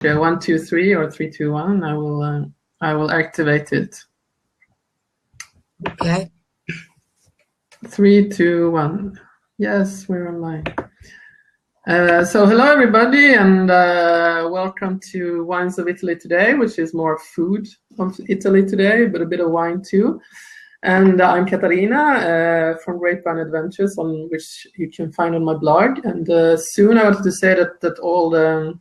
1, 2, 3 or 3, 2, 1. I will activate it. Okay. 3, 2, 1. Yes, we're online. So hello everybody, and welcome to Wines of Italy today, which is more food of Italy today, but a bit of wine too. And I'm Katarina from Grapevine Adventures, on which you can find on my blog. And soon I wanted to say that all the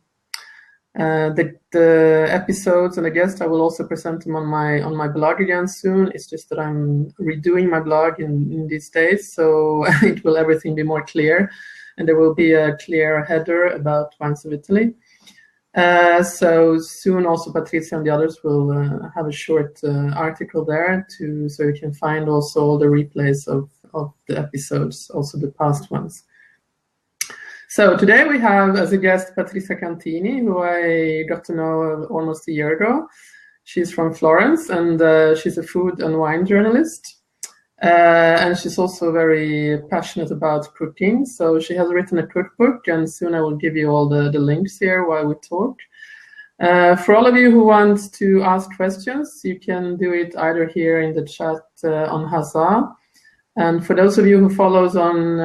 episodes and the guests, I will also present them on my blog again soon. It's just that I'm redoing my blog in these days, so it will everything be more clear, and there will be a clear header about Wines of Italy. So soon also Patrizia and the others will have a short article there so you can find also all the replays of the episodes, also the past ones. So today we have as a guest Patrizia CANTINI, who I got to know almost a year ago. She's from Florence, and she's a food and wine journalist. And she's also very passionate about cooking. So she has written a cookbook, and soon I will give you all the links here while we talk. For all of you who want to ask questions, you can do it either here in the chat on Hazza. And for those of you who follows on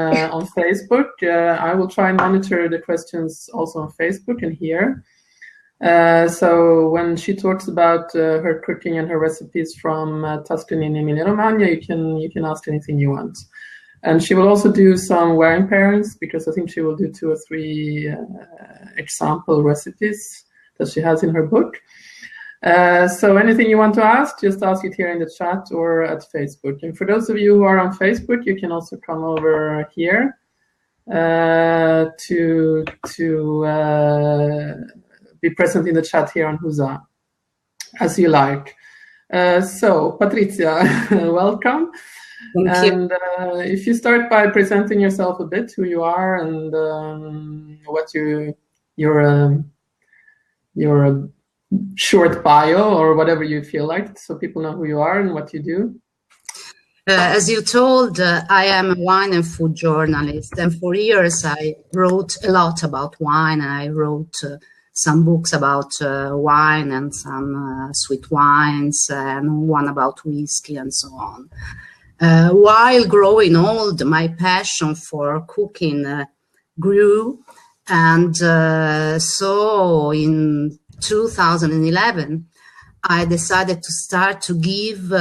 Facebook, I will try and monitor the questions also on Facebook and here. So when she talks about her cooking and her recipes from Tuscany and Emilia Romagna, you can ask anything you want. And she will also do some wedding pairings, because I think she will do 2 or 3 example recipes that she has in her book. So anything you want to ask, just ask it here in the chat or at Facebook. And for those of you who are on Facebook, you can also come over here to be present in the chat here on Huza, as you like. So Patrizia, welcome. Thank you. And if you start by presenting yourself a bit, who you are and what your short bio or whatever you feel like, so people know who you are and what you do. As you told, I am a wine and food journalist, and for years I wrote a lot about wine. I wrote some books about wine and some sweet wines, and one about whiskey and so on. While growing old, my passion for cooking grew, and so in 2011, I decided to start to give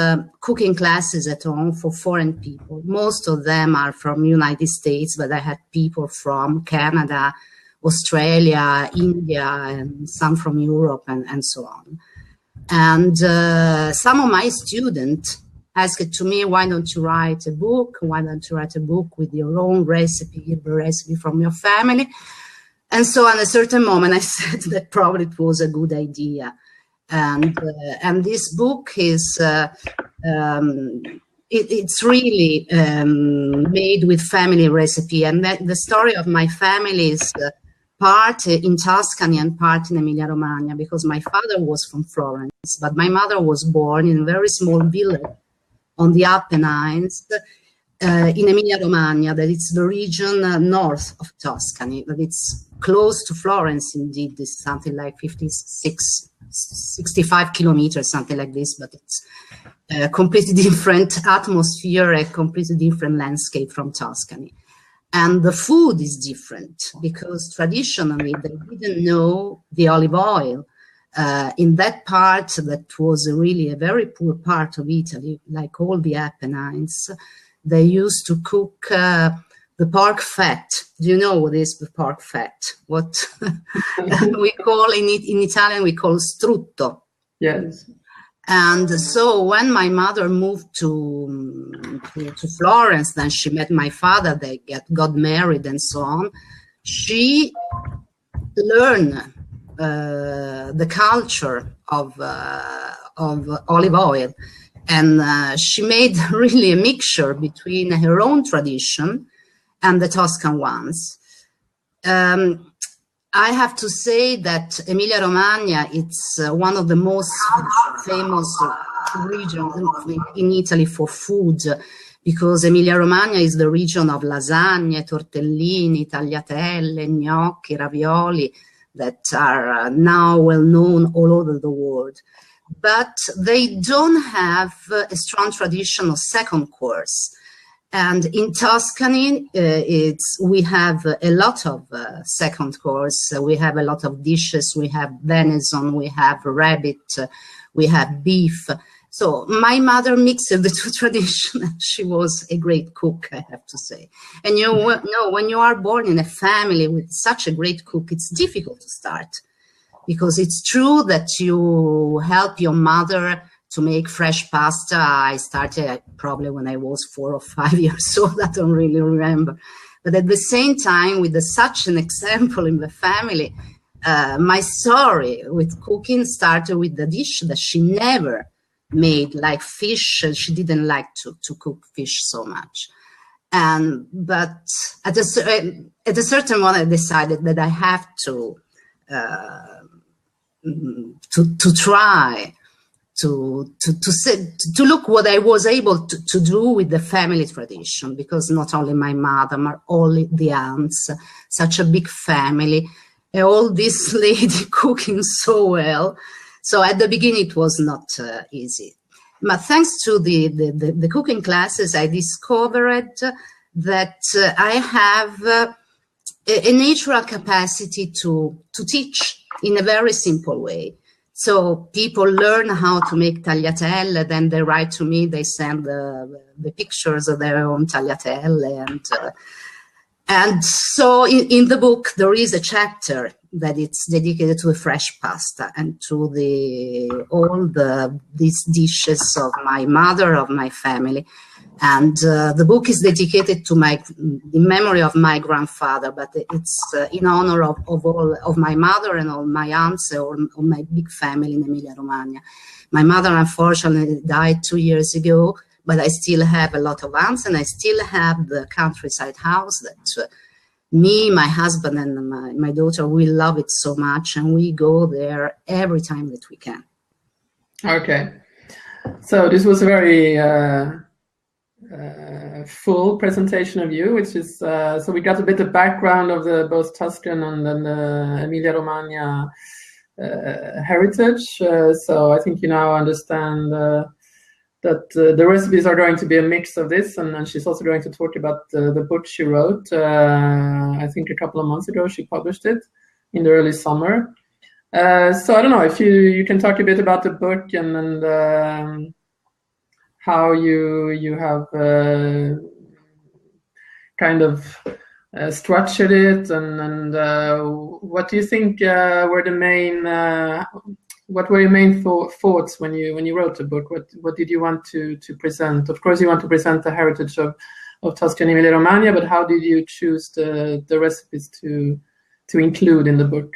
cooking classes at home for foreign people. Most of them are from United States, but I had people from Canada, Australia, India, and some from Europe, and so on. And some of my students asked to me, why don't you write a book? Why don't you write a book with your own recipe, a recipe from your family? And so at a certain moment, I said that probably it was a good idea. And this book is, it's really made with family recipe. And the story of my family is part in Tuscany and part in Emilia Romagna, because my father was from Florence, but my mother was born in a very small village on the Apennines in Emilia Romagna, that it's the region north of Tuscany, that it's close to Florence indeed. It's something like 65 kilometers, something like this, but it's a completely different atmosphere, a completely different landscape from Tuscany. And the food is different, because traditionally they didn't know the olive oil. In that part, that was really a very poor part of Italy, like all the Apennines, they used to cook the pork fat. Do you know what is the pork fat? What we call in Italian, we call strutto. Yes. And so when my mother moved to Florence, then she met my father, they got married and so on. She learned the culture of olive oil. And she made really a mixture between her own tradition and the Tuscan ones. I have to say that Emilia Romagna, it's one of the most famous regions in Italy for food, because Emilia Romagna is the region of lasagne, tortellini, tagliatelle, gnocchi, ravioli. that are now well known all over the world. But they don't have a strong tradition of second course. And in Tuscany, we have a lot of second course. We have a lot of dishes. We have venison, we have rabbit, we have beef. So my mother mixed the two traditions. She was a great cook, I have to say. And you know, when you are born in a family with such a great cook, it's difficult to start, because it's true that you help your mother to make fresh pasta. I started probably when I was 4 or 5 years old. I don't really remember. But at the same time, with such an example in the family, my story with cooking started with the dish that she never made, like fish. She didn't like to cook fish so much. But at a certain moment, I decided that I have to try to look what I was able to do with the family tradition, because not only my mother, but all the aunts, such a big family, all this lady cooking so well. So at the beginning it was not easy. But thanks to the cooking classes, I discovered that I have a natural capacity to teach in a very simple way. So people learn how to make tagliatelle, then they write to me, they send the pictures of their own tagliatelle. And so in the book, there is a chapter that it's dedicated to the fresh pasta and to these dishes of my mother, of my family. And the book is dedicated to in memory of my grandfather, but it's in honor of all of my mother and all my aunts, or my big family in Emilia Romagna. My mother unfortunately died 2 years ago, but I still have a lot of aunts, and I still have the countryside house that me, my husband, and my daughter, we love it so much, and we go there every time that we can. Okay, so this was a very full presentation of you, which is so we got a bit of background of the both Tuscan and then the Emilia Romagna heritage. So I think you now understand that the recipes are going to be a mix of this, and then she's also going to talk about the book she wrote. I think a couple of months ago she published it in the early summer. So I don't know if you can talk a bit about the book and how you have kind of structured it, and what do you think were the main what were your main thoughts when you wrote the book? What did you want to present? Of course, you want to present the heritage of Tuscany and Emilia Romagna, but how did you choose the recipes to include in the book?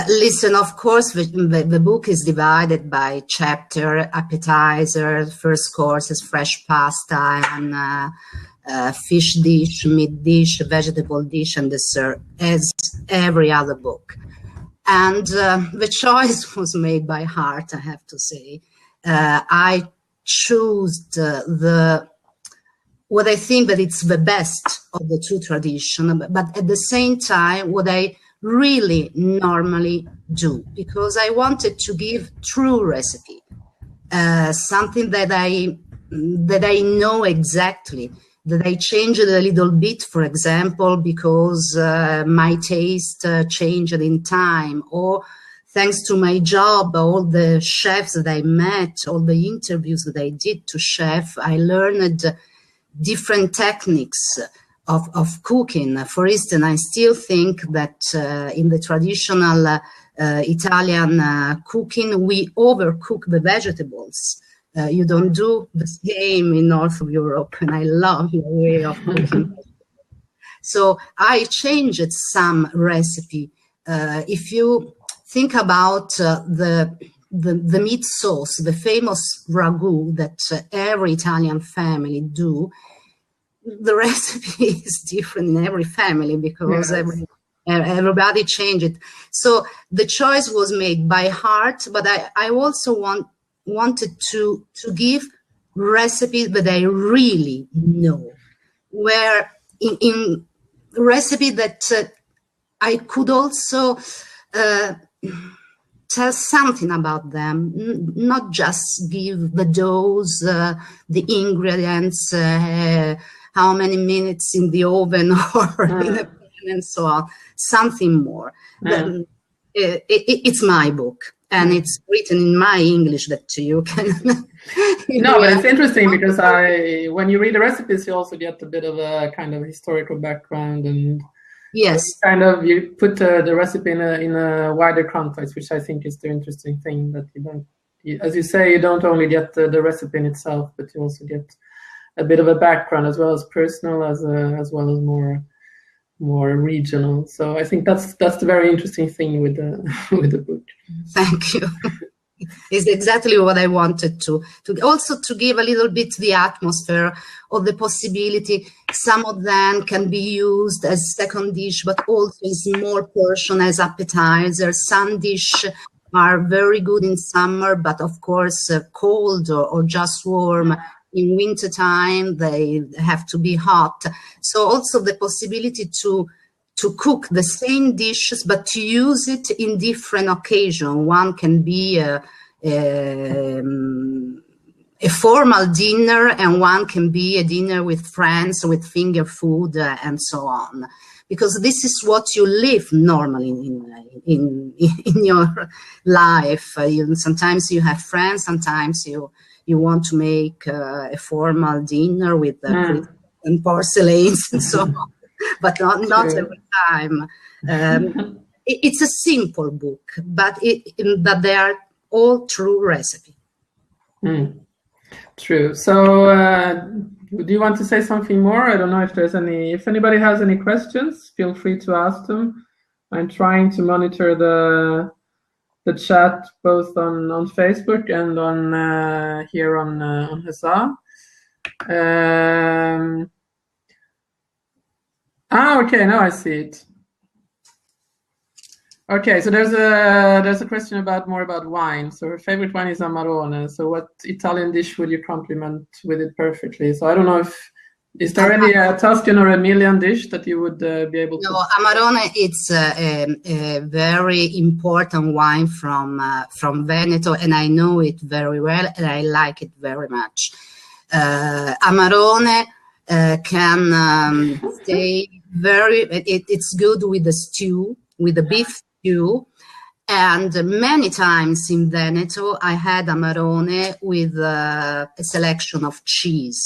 Listen, of course, the book is divided by chapter: appetizer, first courses, fresh pasta, and fish dish, meat dish, vegetable dish, and dessert, as every other book. And the choice was made by heart, I have to say. I chose what I think that it's the best of the two traditions, but at the same time, what I really normally do, because I wanted to give true recipe, something that I know exactly, that I changed a little bit, for example, because my taste changed in time, or thanks to my job, all the chefs that I met, all the interviews that I did to chefs, I learned different techniques of cooking. For instance, I still think that in the traditional Italian cooking, we overcook the vegetables. You don't do the same in North of Europe, and I love your way of cooking. So I changed some recipe. If you think about the meat sauce, the famous ragu that every Italian family do, the recipe is different in every family because everybody changed it. So the choice was made by heart, but I also wanted to give recipes that I really know, where in recipe that I could also Tell something about them, not just give the dose, the ingredients, how many minutes in the oven or in the pan and so on, something more. It's my book, and it's written in my English that you can... No, but it's interesting because when you read the recipes, you also get a bit of a kind of historical background, and yes, kind of you put the recipe in a wider context, which I think is the interesting thing, that you don't, as you say, you don't only get the recipe in itself, but you also get a bit of a background as well as personal, as well as more regional. So I think that's the very interesting thing with the with the book. Thank you. Is exactly what I wanted to also to give a little bit the atmosphere of the possibility. Some of them can be used as second dish, but also in small portion as appetizer. Some dishes are very good in summer, but of course cold or just warm. In winter time, they have to be hot. So also the possibility to cook the same dishes, but to use it in different occasions. One can be a formal dinner, and one can be a dinner with friends, with finger food, and so on. Because this is what you live normally in your life. Sometimes you have friends, sometimes you want to make a formal dinner with and porcelains and so on. But not every time. It's a simple book, but they are all true recipe. True. So, do you want to say something more? I don't know if there's any. If anybody has any questions, feel free to ask them. I'm trying to monitor the chat both on Facebook and on here on Huzzah. Okay, now I see it. Okay, so there's a question more about wine. So her favorite wine is Amarone. So what Italian dish would you complement with it perfectly? So I don't know is there any Tuscan or Emilian dish that you would be able to? No, Amarone, it's a very important wine from Veneto, and I know it very well, and I like it very much. Amarone can stay it's good with the stew, with the beef stew, and many times in Veneto I had Amarone with a selection of cheese,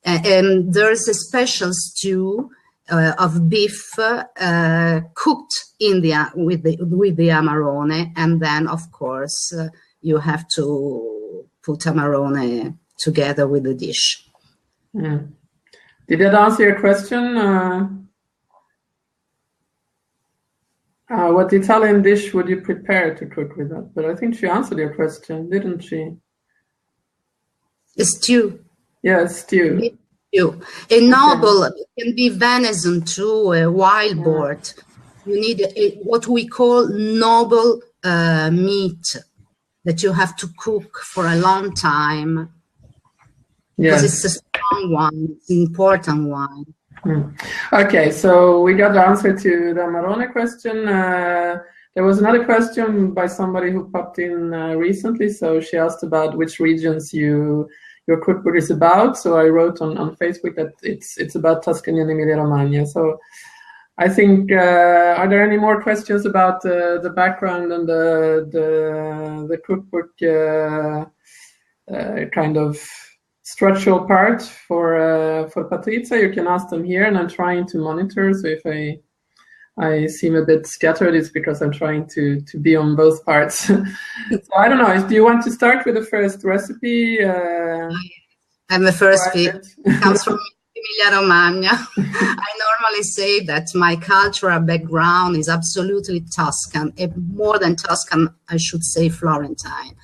and there's a special stew of beef cooked with the Amarone, and then of course you have to put Amarone together with the dish. Did that answer your question? What Italian dish would you prepare to cook with that? But I think she answered your question, didn't she? A stew. Yeah, stew. A noble, it can be venison too, a wild boar. You need what we call noble meat that you have to cook for a long time. Because it's a strong one, it's an important one. Okay, so we got the answer to the Amarone question. There was another question by somebody who popped in recently. So she asked about which regions your cookbook is about. So I wrote on Facebook that it's about Tuscany and Emilia Romagna. So I think, are there any more questions about the background and the cookbook kind of structural part for Patrizia? You can ask them here, and I'm trying to monitor. So if I seem a bit scattered, it's because I'm trying to be on both parts. So I don't know. Do you want to start with the first recipe? And the first comes from Emilia Romagna. I normally say that my cultural background is absolutely Tuscan. More than Tuscan, I should say Florentine.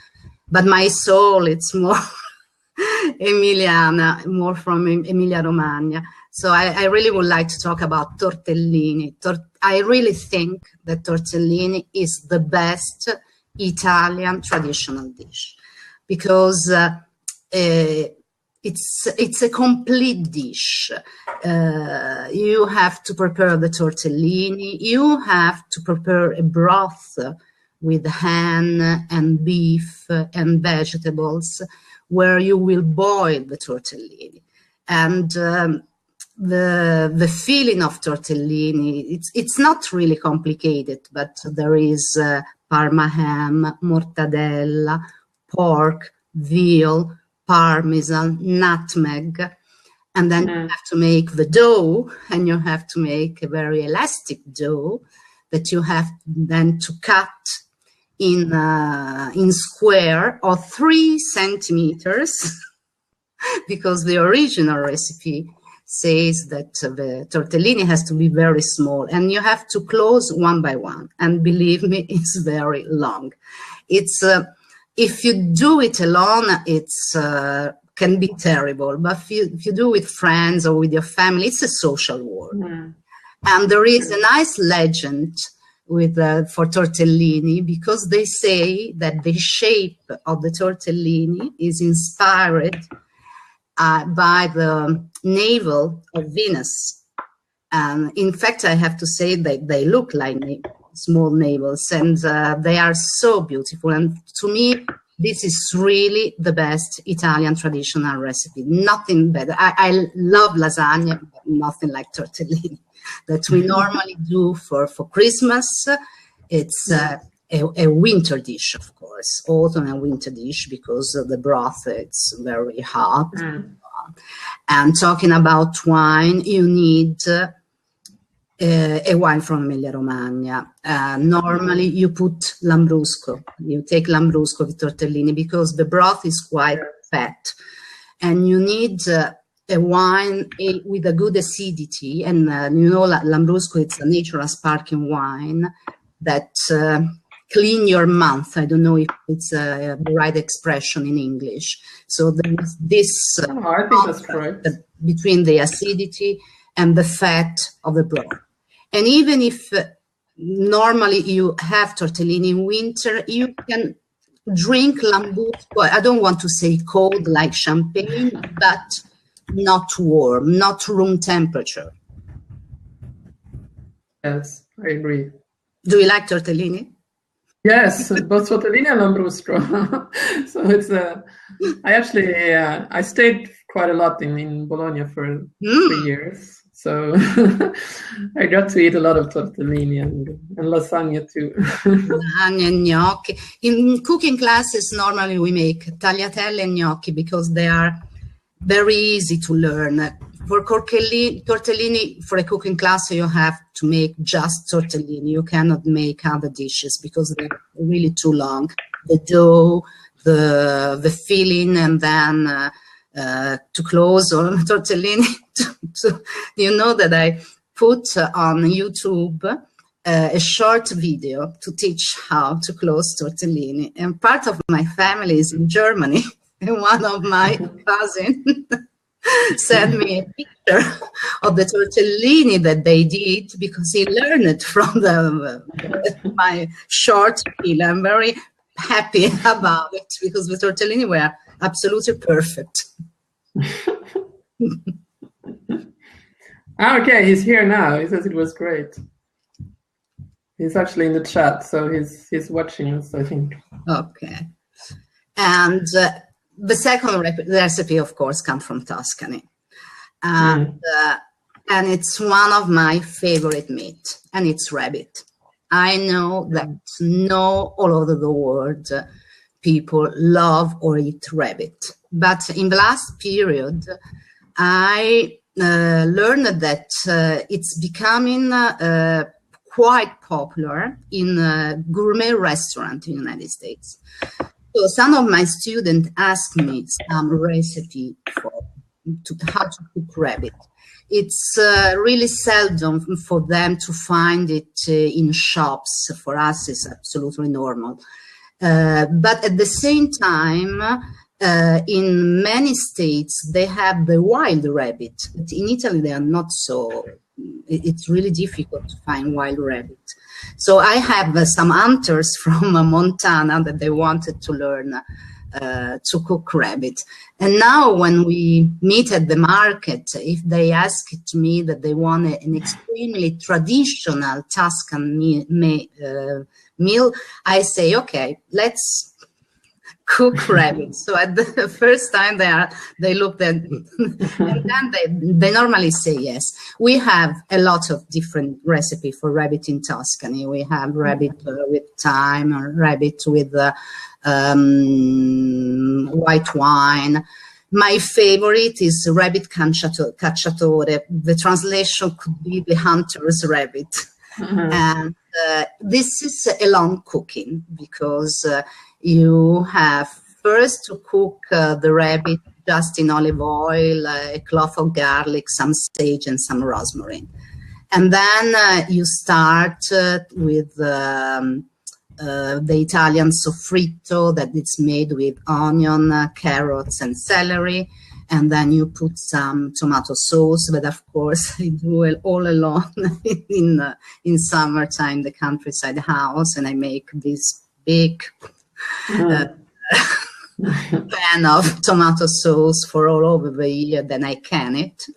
But my soul, it's more Emiliana, more from Emilia Romagna. So I really would like to talk about tortellini. I really think that tortellini is the best Italian traditional dish because it's a complete dish. You have to prepare the tortellini. You have to prepare a broth with ham and beef and vegetables, where you will boil the tortellini. And the filling of tortellini, it's not really complicated, but there is Parma ham, mortadella, pork, veal, parmesan, nutmeg, and then you have to make the dough, and you have to make a very elastic dough that you have then to cut in square of 3 centimeters, because the original recipe says that the tortellini has to be very small, and you have to close one by one. And believe me, it's very long. It's if you do it alone, it's can be terrible. But if you do with friends or with your family, it's a social work. And there is a nice legend with for tortellini, because they say that the shape of the tortellini is inspired by the navel of Venus. And in fact, I have to say that they look like small navels, and they are so beautiful. And to me, this is really the best Italian traditional recipe. Nothing better. I love lasagna, but nothing like tortellini that we normally do for Christmas. It's a winter dish, of course, autumn and winter dish, because the broth, it's very hot. And talking about wine, you need a wine from Emilia Romagna. Normally you put Lambrusco. You take Lambrusco with tortellini because the broth is quite fat. And you need a wine with a good acidity. And you know, Lambrusco, it's a natural sparkling wine that clean your mouth. I don't know if it's the right expression in English. So there is this I think that's correct. Between the acidity and the fat of the broth. And even if normally you have tortellini in winter, you can drink Lambrusco. I don't want to say cold like champagne, but not warm, not room temperature. Yes, I agree. Do you like tortellini? Yes, both tortellini and Lambrusco. So it's I actually I stayed quite a lot in Bologna for 3 years. So I got to eat a lot of tortellini and lasagna too. Lasagna and gnocchi. In cooking classes, normally we make tagliatelle and gnocchi because they are very easy to learn. For tortellini, for a cooking class, you have to make just tortellini. You cannot make other dishes because they're really too long. The dough, the filling, and then to close on tortellini. You know that I put on YouTube a short video to teach how to close tortellini. And part of my family is in Germany. And one of my cousins sent me a picture of the tortellini that they did because he learned it from my short video. I'm very happy about it because the tortellini were absolutely perfect. Okay, he's here now. He says it was great. He's actually in the chat, so he's watching us, I think. Okay. And the second recipe, of course, comes from Tuscany. And it's one of my favorite meat, and it's rabbit. I know that all over the world, people love or eat rabbit. But in the last period, I learned that it's becoming quite popular in gourmet restaurants in the United States. So some of my students asked me some recipe for how to cook rabbit. It's really seldom for them to find it in shops. For us, it's absolutely normal. But at the same time, in many states, they have the wild rabbit. But in Italy, they are not so. It's really difficult to find wild rabbit. So I have some hunters from Montana that they wanted to learn to cook rabbit. And now when we meet at the market, if they ask me that they want an extremely traditional Tuscan meal, I say, okay, let's cook rabbit. So at the first time they looked at and then they normally say yes. We have a lot of different recipe for rabbit in Tuscany. We have rabbit with thyme, or rabbit with white wine. My favorite is rabbit cacciatore. The translation could be the hunter's rabbit. And this is a long cooking, because you have first to cook the rabbit just in olive oil, a clove of garlic, some sage, and some rosemary. And then you start with the Italian soffritto, that is made with onion, carrots, and celery. And then you put some tomato sauce, but of course I do it all alone in summertime, the countryside house, and I make this big pan of tomato sauce for all over the year. Then I can it,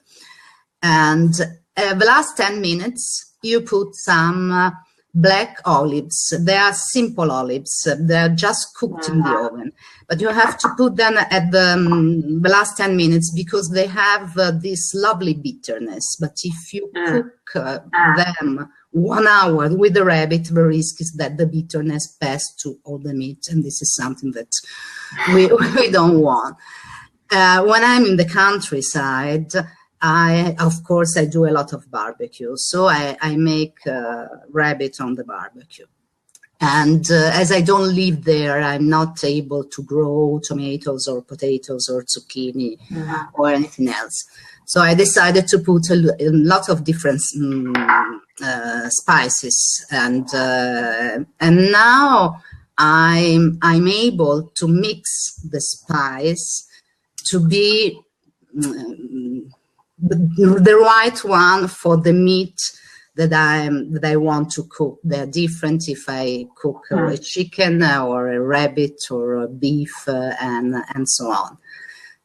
and the last 10 minutes you put some black olives. They are simple olives. They are just cooked in the oven, but you have to put them at the last 10 minutes, because they have this lovely bitterness. But if you cook them 1 hour with the rabbit, the risk is that the bitterness pass to all the meat, and this is something that we don't want. When I'm in the countryside, of course, I do a lot of barbecue. So I make rabbit on the barbecue. And as I don't live there, I'm not able to grow tomatoes or potatoes or zucchini or anything else. So I decided to put a lot of different spices. And now I'm able to mix the spice to be the right one for the meat that I want to cook. They're different if I cook a chicken or a rabbit or a beef and so on.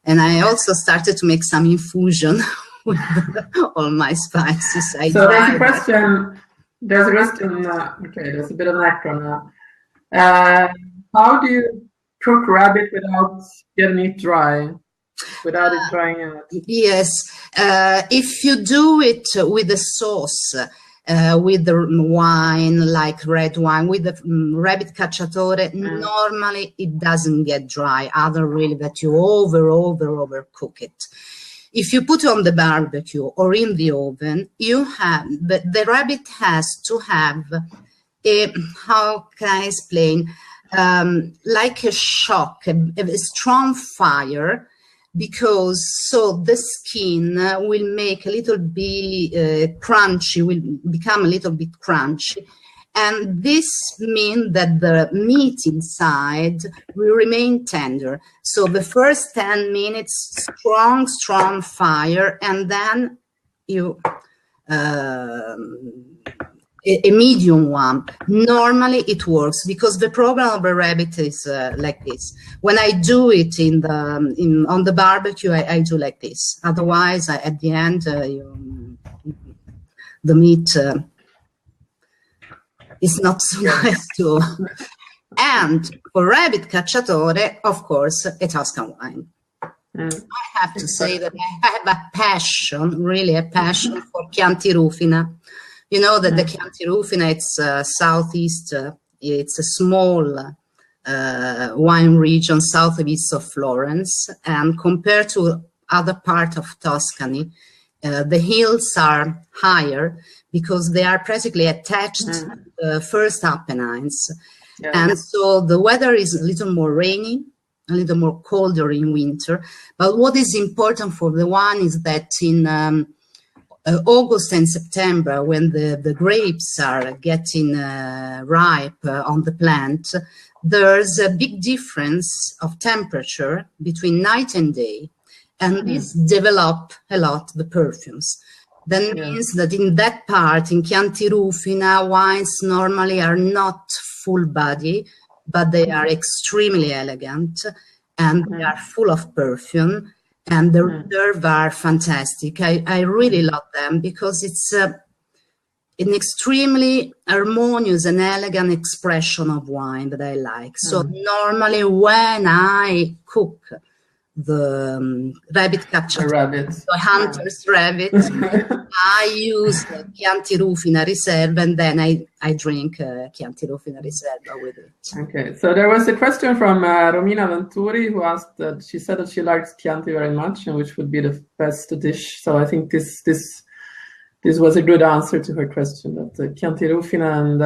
And I also started to make some infusion with all my spices. So there's a question. Okay, there's a bit of an echo now. How do you cook rabbit without getting it dry? Without it drying out? Yes, if you do it with a sauce, with the wine, like red wine, with the rabbit cacciatore, normally it doesn't get dry, other really that you over cook it. If you put it on the barbecue or in the oven, you have, but the rabbit has to have a, how can I explain, like a shock, a strong fire, because so the skin will make a little bit crunchy, will become a little bit crunchy, and this means that the meat inside will remain tender. So the first 10 minutes, strong fire, and then you a medium one. Normally it works, because the problem of a rabbit is like this. When I do it on the barbecue, I do like this. Otherwise, at the end, the meat is not so nice too. And for rabbit cacciatore, of course, a Tuscan wine. I have to say that I have a passion, really a passion for Chianti Rufina. You know that the Chianti Rufina, it's southeast, it's a small wine region southeast of Florence, and compared to other part of Tuscany, the hills are higher because they are practically attached to the first Apennines. Yeah. And so the weather is a little more rainy, a little more colder in winter. But what is important for the wine is that in August and September, when the grapes are getting ripe on the plant, there's a big difference of temperature between night and day, and this develop a lot the perfumes. That means that in that part, in Chianti Rufina, wines normally are not full body, but they are extremely elegant. and they are full of perfume, and the reserve are fantastic. I really love them because it's an extremely harmonious and elegant expression of wine that I like. So normally when I cook the rabbit cacciatore, the hunter's rabbit, I use Chianti Rufina Reserve, and then I drink Chianti Rufina Reserve with it. Okay, so there was a question from Romina Venturi, who asked that she said that she likes Chianti very much, and which would be the best dish. So I think this was a good answer to her question, that Chianti Rufina and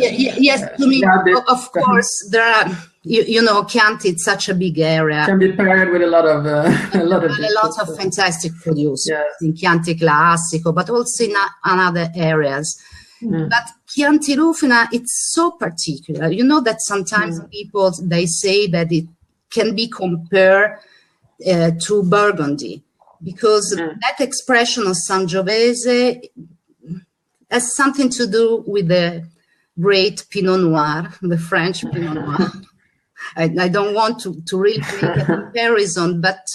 yes, to me, of course, there are, you know, Chianti, it's such a big area. Can be paired with a lot of fantastic producers in Chianti Classico, but also in other areas. But Chianti Rufina, it's so particular. You know that sometimes people, they say that it can be compared to Burgundy, because that expression of Sangiovese has something to do with the great Pinot Noir, the French Pinot Noir. I don't want to really make a comparison, but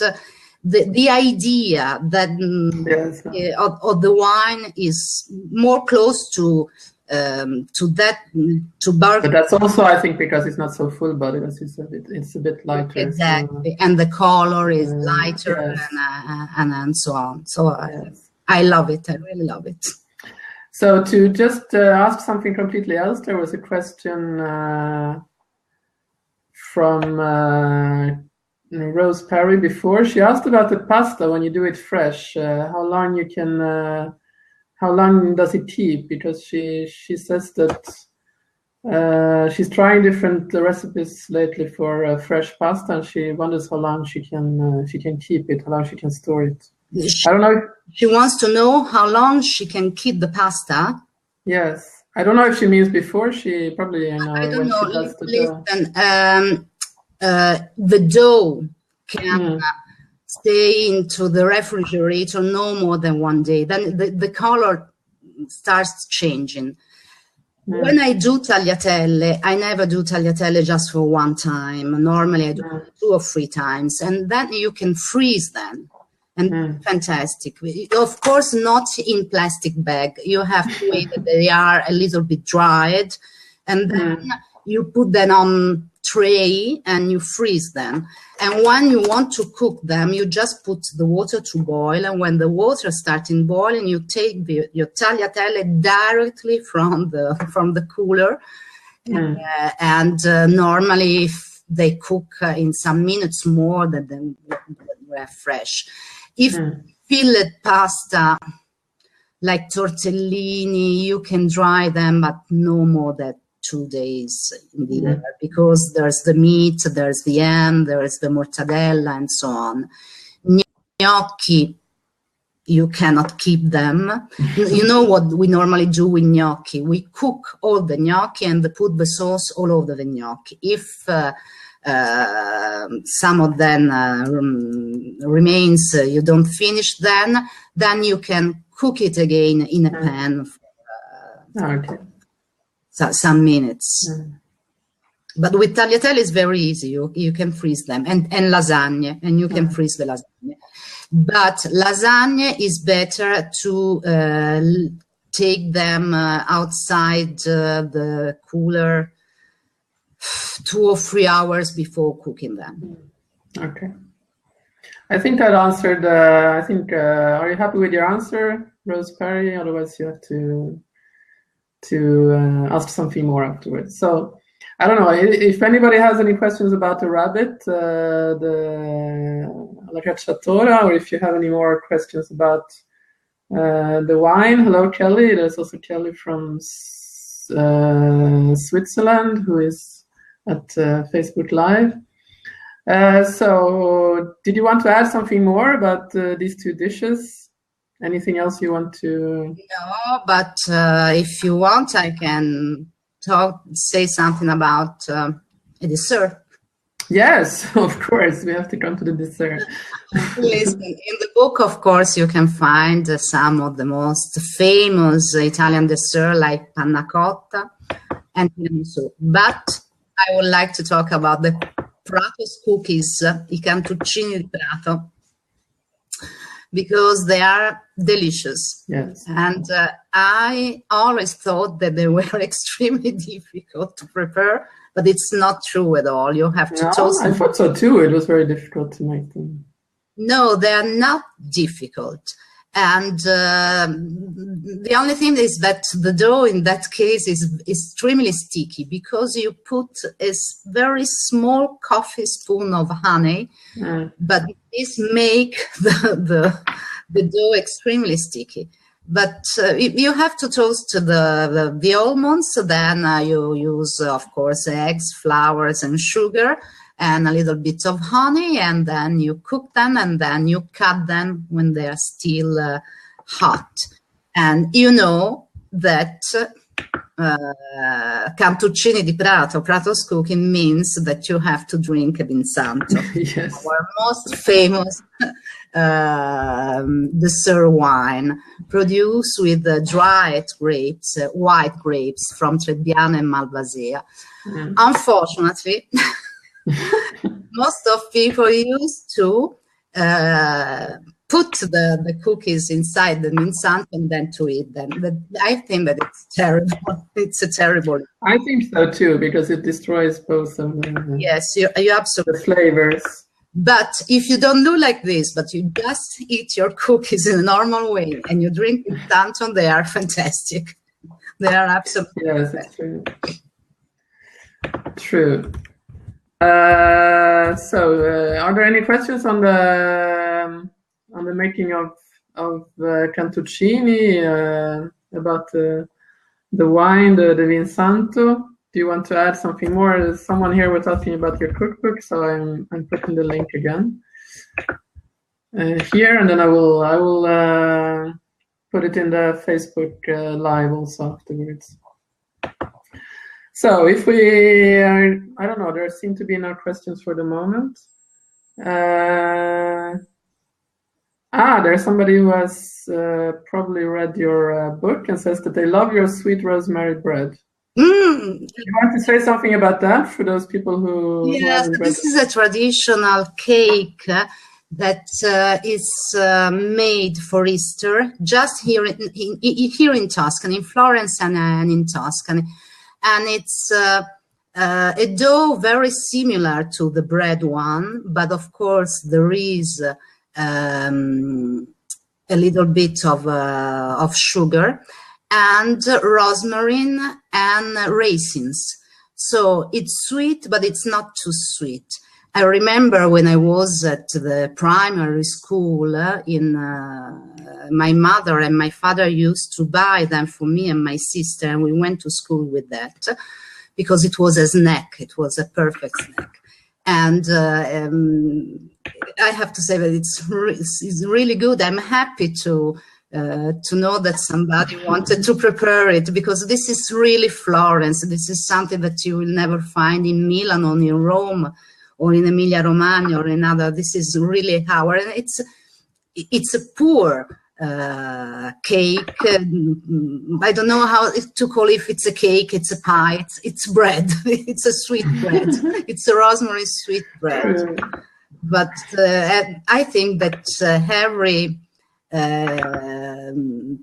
the idea that of the wine is more close to Burgundy. But that's also, I think, because it's not so full bodied, it's a bit lighter. Exactly, and the color is lighter, and so on. So I love it. I really love it. So to just ask something completely else, there was a question from Rose Perry before. She asked about the pasta when you do it fresh. How long does it keep? Because she says that she's trying different recipes lately for fresh pasta, and she wonders how long she can keep it, how long she can store it. I don't know. She wants to know how long she can keep the pasta. Yes, I don't know if she means before. She probably, I don't know. Listen, the dough can stay into the refrigerator no more than 1 day. Then the color starts changing. When I do tagliatelle, I never do tagliatelle just for one time. Normally I do 2 or 3 times, and then you can freeze them. And fantastic. Of course, not in plastic bag. You have to wait that they are a little bit dried, and then you put them on tray and you freeze them. And when you want to cook them, you just put the water to boil, and when the water starts boiling, you take your tagliatelle directly from the cooler, and normally they cook in some minutes more than were fresh. If fillet pasta like tortellini, you can dry them, but no more than 2 days in the air, because there's the meat, there's the ham, there's the mortadella, and so on. Gnocchi, you cannot keep them. You know what we normally do with gnocchi? We cook all the gnocchi and put the sauce all over the gnocchi. If some of them remains, you don't finish, then you can cook it again in a pan for some minutes. But with tagliatelle it's very easy. You can freeze them, and lasagne, and you can freeze the lasagne. But lasagne is better to take them outside the cooler 2 or 3 hours before cooking them. Okay. I think that answered, are you happy with your answer, Rose Perry? Otherwise you have to ask something more afterwards. So, I don't know, if anybody has any questions about the rabbit, the alla cacciatora, or if you have any more questions about the wine. Hello, Kelly. There's also Kelly from Switzerland, who is at Facebook Live. So did you want to add something more about these 2 dishes? Anything else you want to? No, but if you want, I can say something about a dessert. Yes, of course. We have to come to the dessert. Listen, in the book, of course, you can find some of the most famous Italian dessert like panna cotta and tiramisu. But I would like to talk about the Prato's cookies, I cantuccini di Prato, because they are delicious. Yes. And I always thought that they were extremely difficult to prepare, but it's not true at all. You have to toast them. I thought so too. It was very difficult to make them. No, they are not difficult. And the only thing is that the dough in that case is extremely sticky, because you put a very small coffee spoon of honey, but this make the dough extremely sticky. But you have to toast the almonds, then you use, of course, eggs, flours, and sugar, and a little bit of honey, and then you cook them, and then you cut them when they are still hot. And you know that cantuccini di Prato, Prato's cooking, means that you have to drink a Vinsanto. Yes. Our most famous dessert wine, produced with dried grapes, white grapes from Trebbiano and Malvasia. Unfortunately, most of people used to put the cookies inside the Vinsanto and then to eat them. But I think that it's terrible. It's a terrible. I think so too, because it destroys both of them. Yes, you absolutely. The flavors. But if you don't do like this, but you just eat your cookies in a normal way and you drink Vinsanto, they are fantastic. They are absolutely. Yes, it's true. True. Are there any questions on the making of cantuccini, about the wine, the Vinsanto? Do you want to add something more? Someone here was asking about your cookbook, so I'm putting the link again here, and then I will put it in the Facebook live also afterwards. So if we are, I don't know, there seem to be no questions for the moment. There's somebody who has probably read your book and says that they love your sweet rosemary bread. You want to say something about that for those people who yes, this is a traditional cake that is made for Easter, just here in Tuscany, in Florence and in Tuscany. And it's a dough very similar to the bread one, but of course there is a little bit of sugar and rosemary and raisins. So it's sweet, but it's not too sweet. I remember when I was at the primary school, my mother and my father used to buy them for me and my sister, and we went to school with that because it was a snack. It was a perfect snack. And I have to say that it's really good. I'm happy to know that somebody wanted to prepare it, because this is really Florence. This is something that you will never find in Milan or in Rome or in Emilia Romagna or in other. This is really our, and it's a poor cake. I don't know how to call it, if it's a cake, it's a pie, it's bread. It's a sweet bread. It's a rosemary sweet bread. But I think that every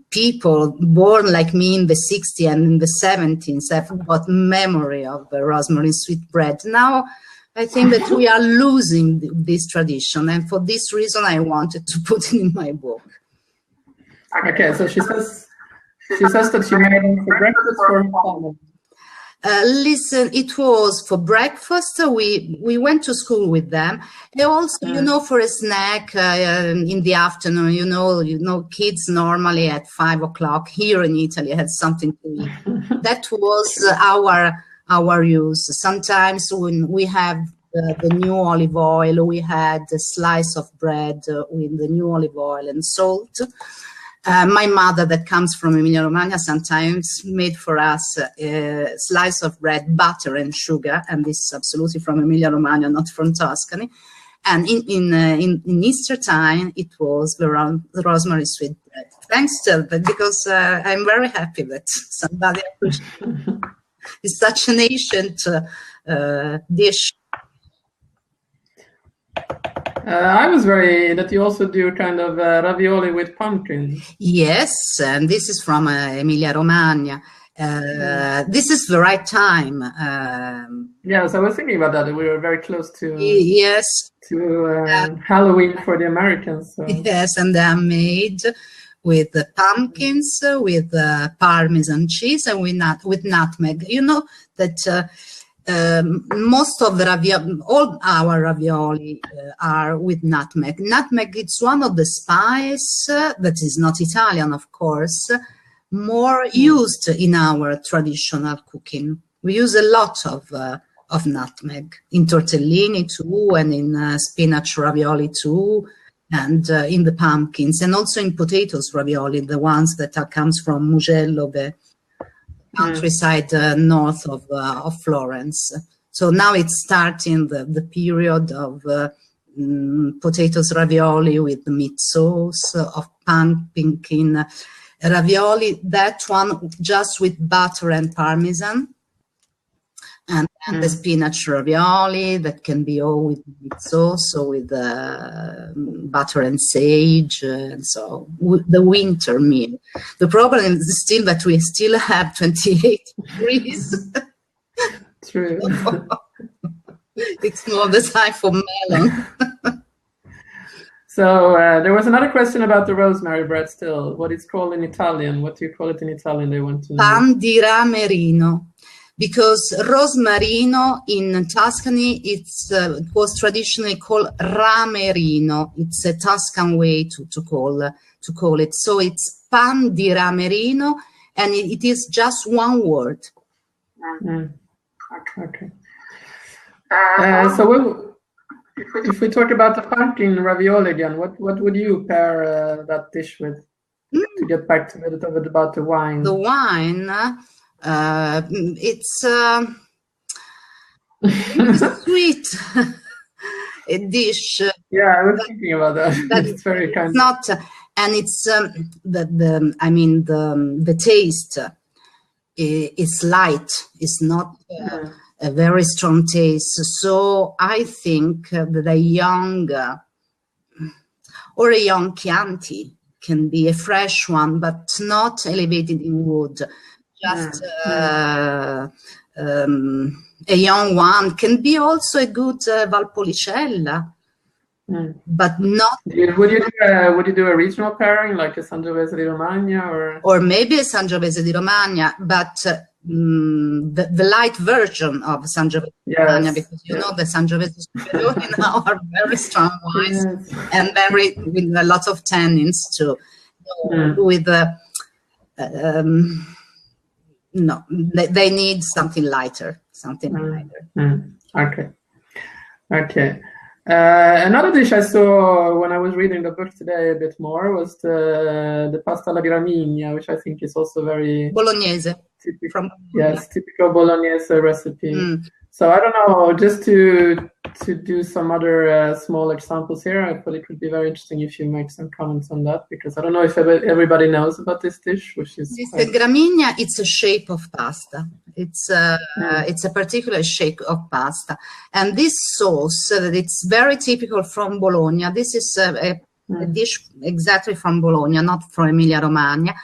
people born like me in the 60s and in the 70s have got memory of the rosemary sweet bread. Now I think that we are losing this tradition, and for this reason I wanted to put it in my book. Okay, so she says that she made it for breakfast for her family. Listen, it was for breakfast. We went to school with them, and also, you know, for a snack in the afternoon. You know, kids normally at 5 o'clock here in Italy had something to eat. That was our use. Sometimes when we have the new olive oil, we had a slice of bread with the new olive oil and salt. My mother, that comes from Emilia Romagna, sometimes made for us a slice of bread, butter and sugar, and this is absolutely from Emilia Romagna, not from Tuscany. And in Easter time, it was the rosemary sweet bread. Thanks to that, because I'm very happy that somebody appreciates it. It's such an ancient dish. I was that you also do kind of ravioli with pumpkin. Yes, and this is from Emilia Romagna. This is the right time. Yes, I was thinking about that. We were very close Yes, to Halloween for the Americans. So. yes, and they are made with the pumpkins, with Parmesan cheese, and with nutmeg. You know that most of the all our ravioli are with nutmeg. Nutmeg, it's one of the spice that is not Italian, of course, more used in our traditional cooking. We use a lot of nutmeg in tortellini too, and in spinach ravioli too, and in the pumpkins, and also in potatoes ravioli, the ones that comes from Mugello, the countryside north of Florence. So now it's starting the period of potatoes ravioli with meat sauce, of pumpkin ravioli, that one just with butter and Parmesan. And the spinach ravioli that can be all with meat sauce, or with butter and sage, and so the winter meal. The problem is still that we still have 28 degrees. True. It's not the time for melon. So there was another question about the rosemary bread still. What it's called in Italian? What do you call it in Italian? They want to know. Pan di ramerino. Because rosmarino in Tuscany, it was traditionally called ramerino. It's a Tuscan way to call it. So it's pan di ramerino, and it is just one word. Okay. So if we talk about the pumpkin ravioli again, what would you pair that dish with? To get back to it about the wine. The wine. It's sweet a dish. Yeah, I was thinking about that. It's very kind. Not, and it's the taste is light. It's not a very strong taste. So I think that a young Chianti can be a fresh one, but not elevated in wood. Just a young one can be also a good Valpolicella, but not. Would you do a regional pairing like a Sangiovese di Romagna, or maybe a Sangiovese di Romagna, but the light version of Sangiovese di Romagna, because you know the Sangiovese now are very strong wines and with a lot of tannins too. With no, they need something lighter, Okay. Another dish I saw when I was reading the book today a bit more was the pasta alla gramigna, which I think is also very Bolognese. Typical Bolognese recipe. So I don't know, just to do some other small examples here, I thought it would be very interesting if you make some comments on that, because I don't know if everybody knows about this dish, which is... This gramigna, it's a shape of pasta. It's a particular shape of pasta. And this sauce, it's very typical from Bologna. This is a dish exactly from Bologna, not from Emilia Romagna.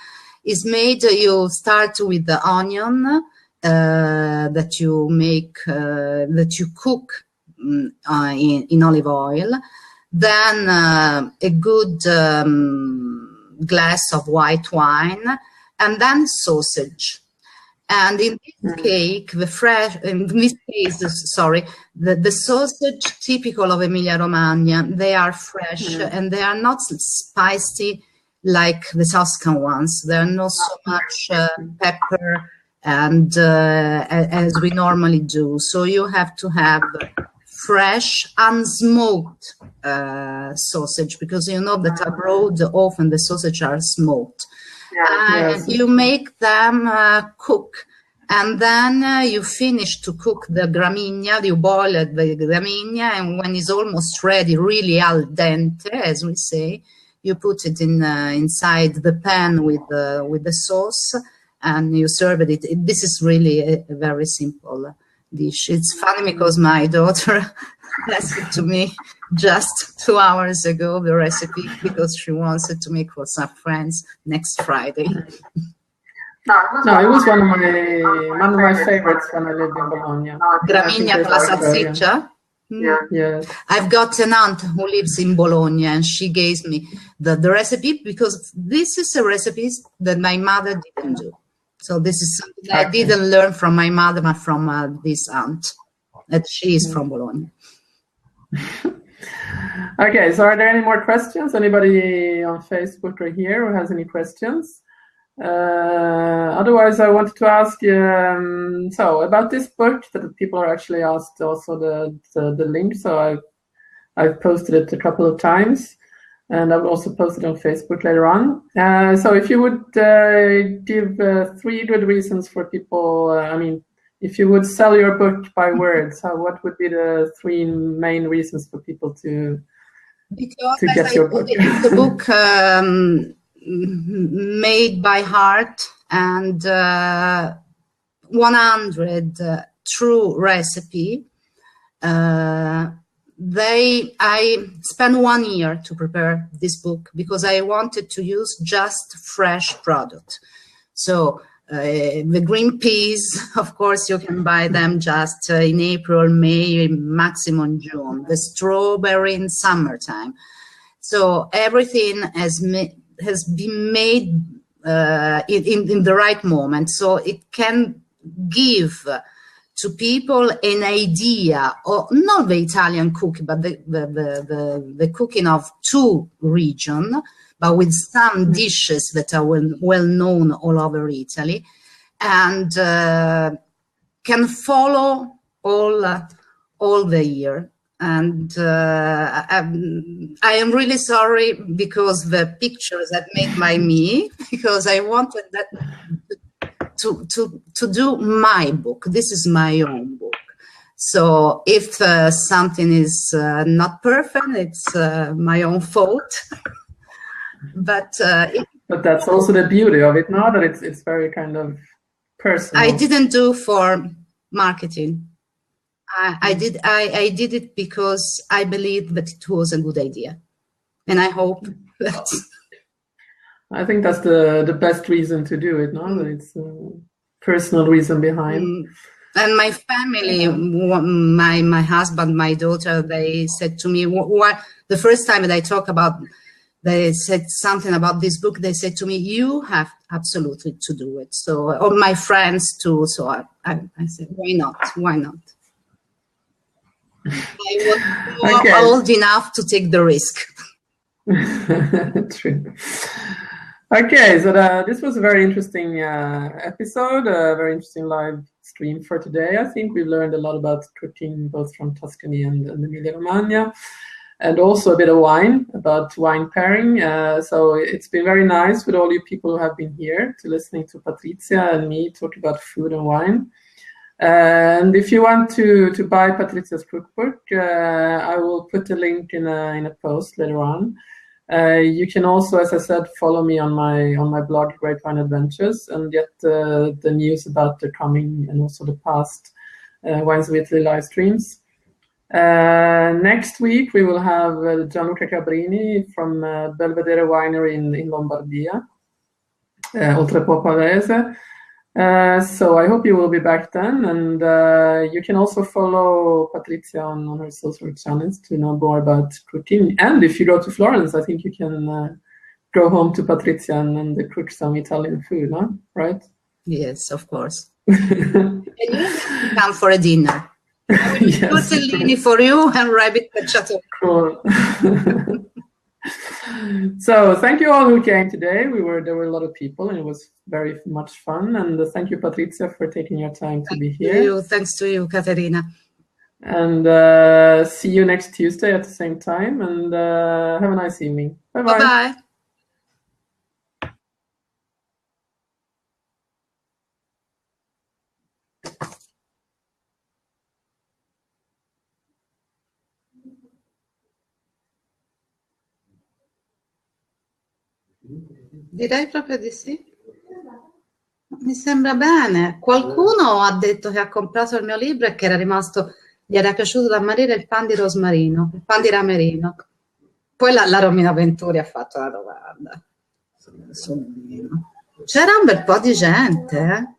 It's made, you start with the onion, that you cook in olive oil, then a good glass of white wine, and then sausage. And in this cake, the sausage typical of Emilia Romagna, they are fresh and they are not spicy like the Tuscan ones. There are not so much pepper and as we normally do. So you have to have fresh, unsmoked sausage, because you know that abroad often the sausage are smoked. You make them cook, and then you finish to cook the gramigna. You boil the gramigna, and when it's almost ready, really al dente, as we say, you put it inside the pan with the sauce, and you serve it. This is really a very simple dish. It's funny because my daughter asked to me just 2 hours ago the recipe because she wants it to make for some friends next Friday. No, it was one of my favorites when I lived in Bologna. Gramigna con la salsiccia? Yes. I've got an aunt who lives in Bologna, and she gave me the recipe because this is a recipe that my mother didn't do. So this is something I didn't learn from my mother, but from this aunt, that she is from Bologna. Okay, so are there any more questions? Anybody on Facebook or here who has any questions? Otherwise, I wanted to ask you, so about this book that people are actually asked also the link. So I've posted it a couple of times, and I will also post it on Facebook later on. So if you would give 3 good reasons for people, I mean, if you would sell your book by words, what would be the 3 main reasons for people to get your book? The book made by heart, and 100 true recipe. I spent 1 year to prepare this book because I wanted to use just fresh product. So the green peas, of course, you can buy them just in April, May, maximum June. The strawberry in summertime. So everything has been made in the right moment, so it can give to people an idea of not the Italian cooking, but the cooking of 2 regions, but with some dishes that are well known all over Italy, and can follow all the year. And I am really sorry because the pictures that made by me, because I wanted that to do my book. This is my own book. So if something is not perfect, it's my own fault. But that's also the beauty of it, now that it's very kind of personal. I didn't do for marketing. I did it because I believed that it was a good idea, and I hope that. I think that's the best reason to do it, no? That it's a personal reason behind. And my family, my husband, my daughter, they said to me, what the first time that I talk about, they said something about this book. They said to me, "You have absolutely to do it." So, or my friends too. So I said, "Why not? Why not?" I was old enough to take the risk. True. Okay, so this was a very interesting episode, a very interesting live stream for today. I think we learned a lot about cooking, both from Tuscany and Emilia Romagna, and also a bit of wine, about wine pairing. So it's been very nice with all you people who have been here to listening to Patrizia and me talk about food and wine. And if you want to buy Patrizia's cookbook, I will put a link in a post later on. You can also, as I said, follow me on my blog, Grapevine Adventures, and get the news about the coming and also the past Wines of Italy live streams. Next week we will have Gianluca Cabrini from Belvedere Winery in Lombardia, Oltrepo Pavese. So I hope you will be back then, and you can also follow Patrizia on her social channels to know more about cooking. And if you go to Florence, I think you can go home to Patrizia and cook some Italian food, huh? Right? Yes, of course. And you come for a dinner. Yes. Tortellini for you and rabbit cacciatore. Cool. So thank you all who came today. There were a lot of people, and it was very much fun. And thank you, Patrizia, for taking your time to be here. Thanks to you, Caterina. And see you next Tuesday at the same time. And have a nice evening. Bye-bye. Bye-bye. Direi proprio di sì. Mi sembra bene. Qualcuno ha detto che ha comprato il mio libro e che era rimasto Gli era piaciuto da morire il pan di rosmarino, il pan di ramerino. Poi la Romina Venturi ha fatto la domanda. C'era un bel po' di gente,